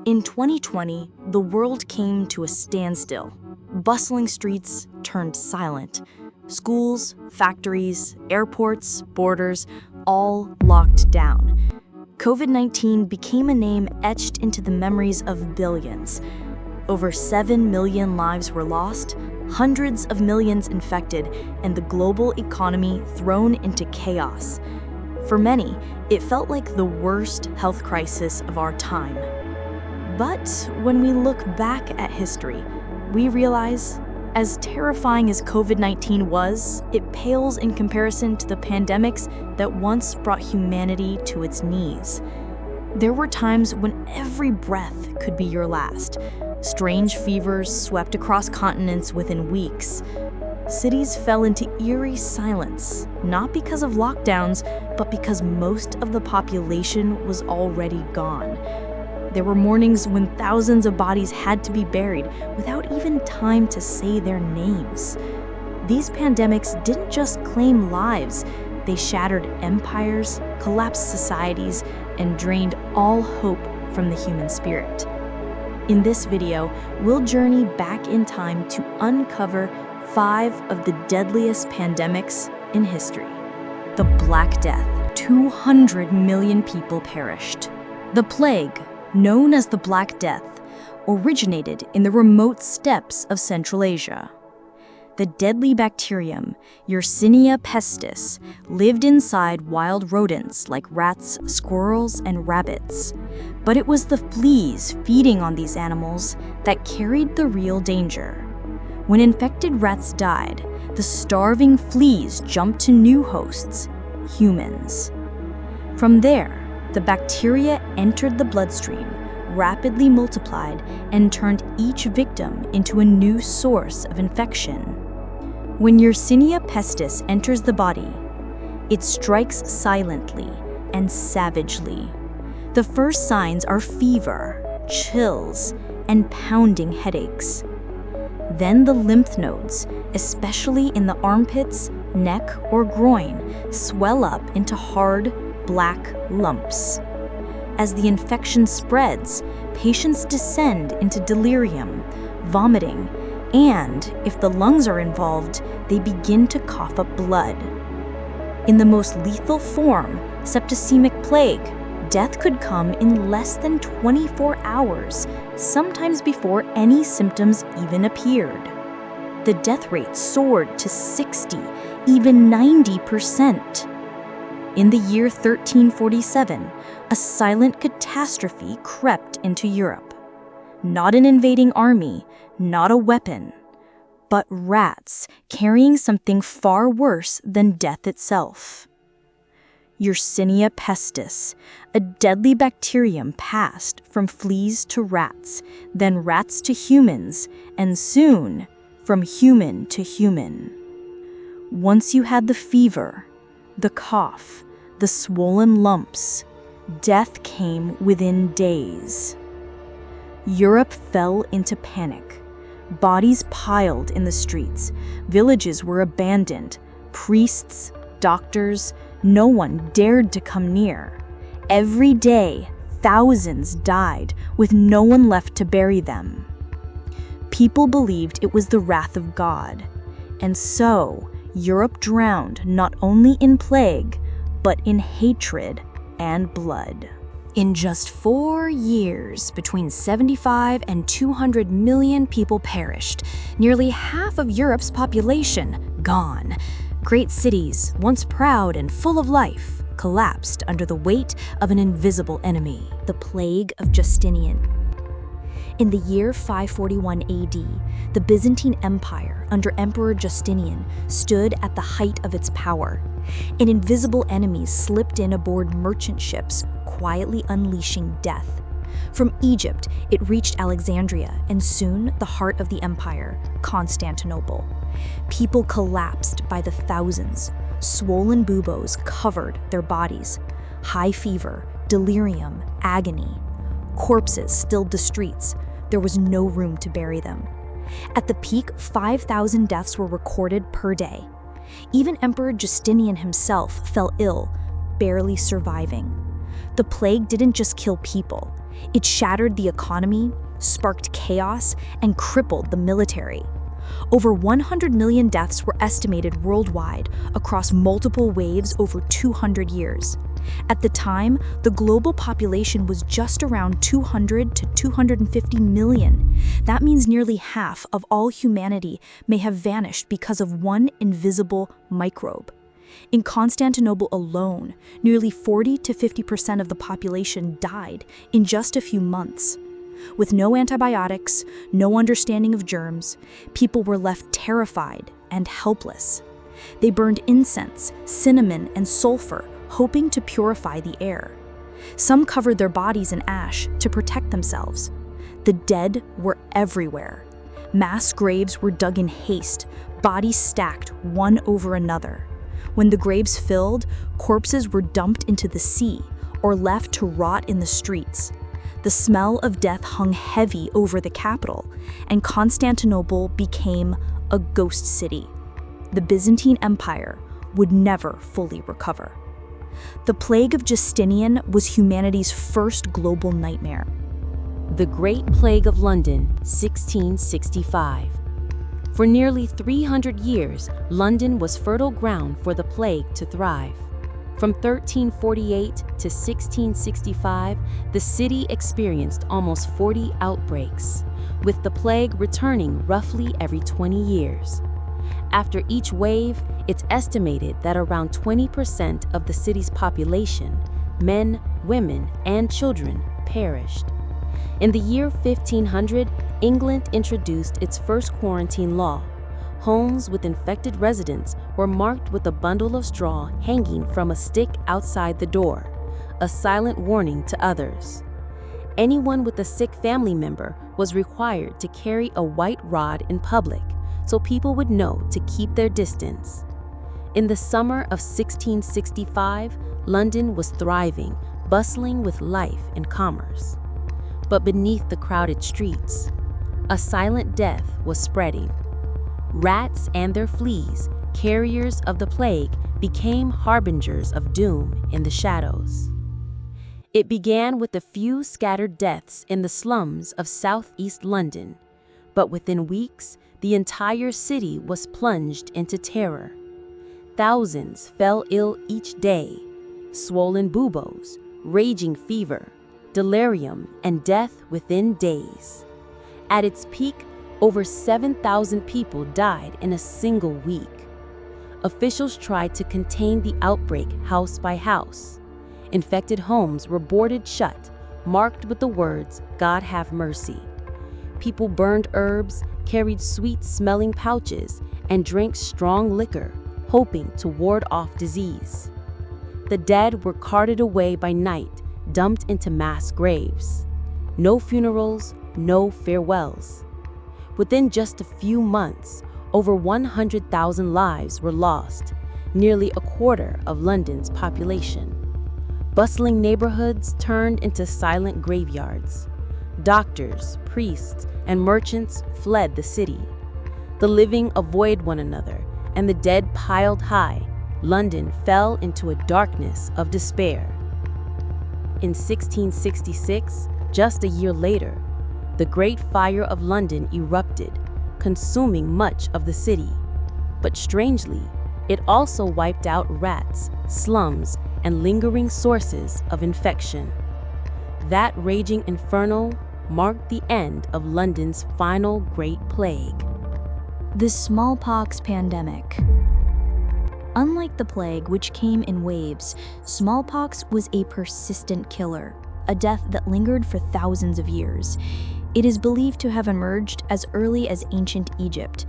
In 2020, the world came to a standstill. Bustling streets turned silent. Schools, factories, airports, borders, all locked down. COVID-19 became a name etched into the memories of billions. Over 7 million lives were lost, hundreds of millions infected, and the global economy thrown into chaos. For many, it felt like the worst health crisis of our time. But when we look back at history, we realize, as terrifying as COVID-19 was, it pales in comparison to the pandemics that once brought humanity to its knees. There were times when every breath could be your last. Strange fevers swept across continents within weeks. Cities fell into eerie silence, not because of lockdowns, but because most of the population was already gone. There were mornings when thousands of bodies had to be buried without even time to say their names. These pandemics didn't just claim lives, they shattered empires, collapsed societies, and drained all hope from the human spirit. In this video, we'll journey back in time to uncover 5 of the deadliest pandemics in history. The Black Death. 200 million people perished. The plague, known as the Black Death, originated in the remote steppes of Central Asia. The deadly bacterium, Yersinia pestis, lived inside wild rodents like rats, squirrels, and rabbits. But it was the fleas feeding on these animals that carried the real danger. When infected rats died, the starving fleas jumped to new hosts, humans. From there, the bacteria entered the bloodstream, rapidly multiplied, and turned each victim into a new source of infection. When Yersinia pestis enters the body, it strikes silently and savagely. The first signs are fever, chills, and pounding headaches. Then the lymph nodes, especially in the armpits, neck, or groin, swell up into hard, black lumps. As the infection spreads, patients descend into delirium, vomiting, and, if the lungs are involved, they begin to cough up blood. In the most lethal form, septicemic plague, death could come in less than 24 hours, sometimes before any symptoms even appeared. The death rate soared to 60, even 90%. In the year 1347, a silent catastrophe crept into Europe. Not an invading army, not a weapon, but rats carrying something far worse than death itself. Yersinia pestis, a deadly bacterium passed from fleas to rats, then rats to humans, and soon from human to human. Once you had the fever, the cough, the swollen lumps, death came within days. Europe fell into panic. Bodies piled in the streets. Villages were abandoned. Priests, doctors, no one dared to come near. Every day, thousands died with no one left to bury them. People believed it was the wrath of God. And so, Europe drowned not only in plague, but in hatred and blood. In just 4 years, between 75 and 200 million people perished, nearly half of Europe's population gone. Great cities, once proud and full of life, collapsed under the weight of an invisible enemy. The Plague of Justinian. In the year 541 AD, the Byzantine Empire, under Emperor Justinian, stood at the height of its power. An invisible enemy slipped in aboard merchant ships, quietly unleashing death. From Egypt, it reached Alexandria, and soon the heart of the empire, Constantinople. People collapsed by the thousands. Swollen buboes covered their bodies. High fever, delirium, agony. Corpses stilled the streets. There was no room to bury them. At the peak, 5,000 deaths were recorded per day. Even Emperor Justinian himself fell ill, barely surviving. The plague didn't just kill people. It shattered the economy, sparked chaos, and crippled the military. Over 100 million deaths were estimated worldwide across multiple waves over 200 years. At the time, the global population was just around 200 to 250 million. That means nearly half of all humanity may have vanished because of one invisible microbe. In Constantinople alone, nearly 40 to 50% of the population died in just a few months. With no antibiotics, no understanding of germs, people were left terrified and helpless. They burned incense, cinnamon, and sulfur, hoping to purify the air. Some covered their bodies in ash to protect themselves. The dead were everywhere. Mass graves were dug in haste, bodies stacked one over another. When the graves filled, corpses were dumped into the sea or left to rot in the streets. The smell of death hung heavy over the capital, and Constantinople became a ghost city. The Byzantine Empire would never fully recover. The Plague of Justinian was humanity's first global nightmare. The Great Plague of London, 1665. For nearly 300 years, London was fertile ground for the plague to thrive. From 1348 to 1665, the city experienced almost 40 outbreaks, with the plague returning roughly every 20 years. After each wave, it's estimated that around 20% of the city's population, men, women, and children, perished. In the year 1500, England introduced its first quarantine law. Homes with infected residents were marked with a bundle of straw hanging from a stick outside the door, a silent warning to others. Anyone with a sick family member was required to carry a white rod in public, so people would know to keep their distance. In the summer of 1665, London was thriving, bustling with life and commerce. But beneath the crowded streets, a silent death was spreading. Rats and their fleas, carriers of the plague, became harbingers of doom in the shadows. It began with a few scattered deaths in the slums of southeast London, but within weeks, the entire city was plunged into terror. Thousands fell ill each day, swollen buboes, raging fever, delirium, and death within days. At its peak, over 7,000 people died in a single week. Officials tried to contain the outbreak house by house. Infected homes were boarded shut, marked with the words, "God have mercy." People burned herbs, carried sweet-smelling pouches, and drank strong liquor, hoping to ward off disease. The dead were carted away by night, dumped into mass graves. No funerals, no farewells. Within just a few months, over 100,000 lives were lost, nearly a quarter of London's population. Bustling neighborhoods turned into silent graveyards. Doctors, priests, and merchants fled the city. The living avoided one another, and the dead piled high. London fell into a darkness of despair. In 1666, just a year later, the Great Fire of London erupted, consuming much of the city. But strangely, it also wiped out rats, slums, and lingering sources of infection. That raging inferno marked the end of London's final Great Plague. The Smallpox Pandemic. Unlike the plague, which came in waves, smallpox was a persistent killer, a death that lingered for thousands of years. It is believed to have emerged as early as ancient Egypt.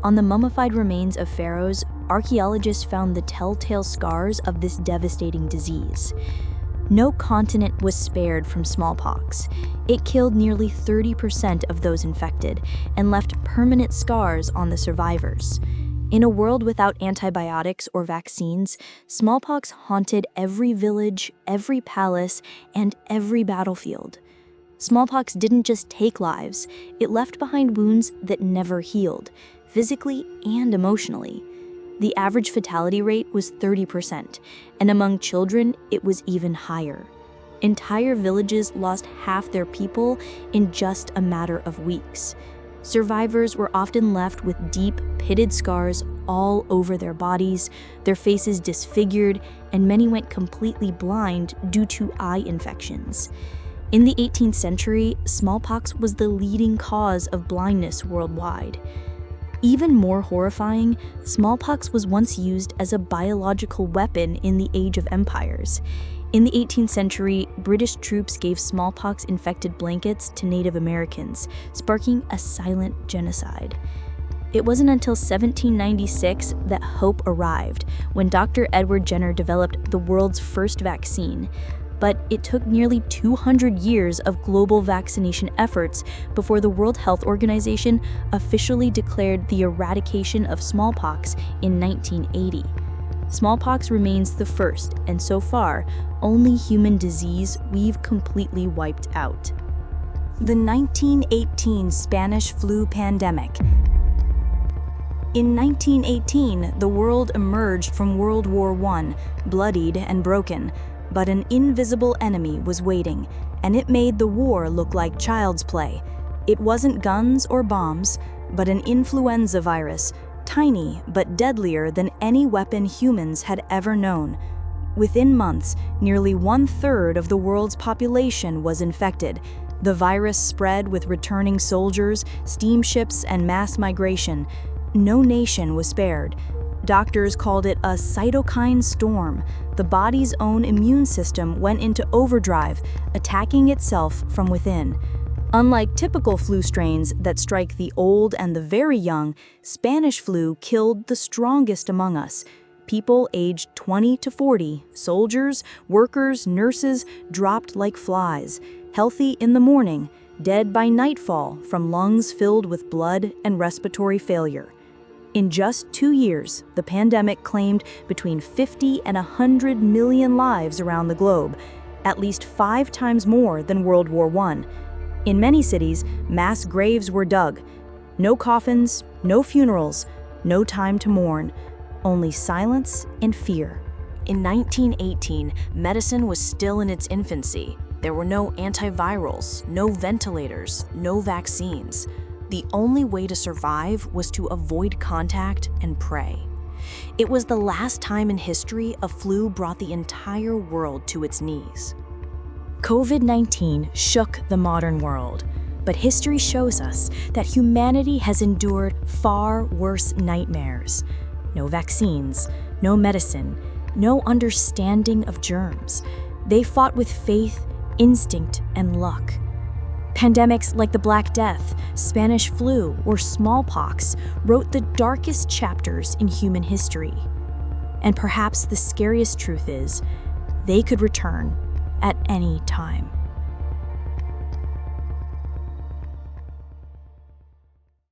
On the mummified remains of pharaohs, archaeologists found the telltale scars of this devastating disease. No continent was spared from smallpox. It killed nearly 30% of those infected and left permanent scars on the survivors. In a world without antibiotics or vaccines, smallpox haunted every village, every palace, and every battlefield. Smallpox didn't just take lives, it left behind wounds that never healed, physically and emotionally. The average fatality rate was 30%, and among children, it was even higher. Entire villages lost half their people in just a matter of weeks. Survivors were often left with deep, pitted scars all over their bodies, their faces disfigured, and many went completely blind due to eye infections. In the 18th century, smallpox was the leading cause of blindness worldwide. Even more horrifying, smallpox was once used as a biological weapon in the Age of Empires. In the 18th century, British troops gave smallpox-infected blankets to Native Americans, sparking a silent genocide. It wasn't until 1796 that hope arrived, when Dr. Edward Jenner developed the world's first vaccine. But it took nearly 200 years of global vaccination efforts before the World Health Organization officially declared the eradication of smallpox in 1980. Smallpox remains the first, and so far, only human disease we've completely wiped out. The 1918 Spanish flu pandemic. In 1918, the world emerged from World War I, bloodied and broken, but an invisible enemy was waiting, and it made the war look like child's play. It wasn't guns or bombs, but an influenza virus, tiny but deadlier than any weapon humans had ever known. Within months, nearly 1/3 of the world's population was infected. The virus spread with returning soldiers, steamships, and mass migration. No nation was spared. Doctors called it a cytokine storm. The body's own immune system went into overdrive, attacking itself from within. Unlike typical flu strains that strike the old and the very young, Spanish flu killed the strongest among us. People aged 20 to 40, soldiers, workers, nurses, dropped like flies, healthy in the morning, dead by nightfall from lungs filled with blood and respiratory failure. In just 2 years, the pandemic claimed between 50 and 100 million lives around the globe, at least 5 times more than World War I. In many cities, mass graves were dug. No coffins, no funerals, no time to mourn, only silence and fear. In 1918, medicine was still in its infancy. There were no antivirals, no ventilators, no vaccines. The only way to survive was to avoid contact and pray. It was the last time in history a flu brought the entire world to its knees. COVID-19 shook the modern world, but history shows us that humanity has endured far worse nightmares. No vaccines, no medicine, no understanding of germs. They fought with faith, instinct, and luck. Pandemics like the Black Death, Spanish flu, or smallpox wrote the darkest chapters in human history. And perhaps the scariest truth is, they could return at any time.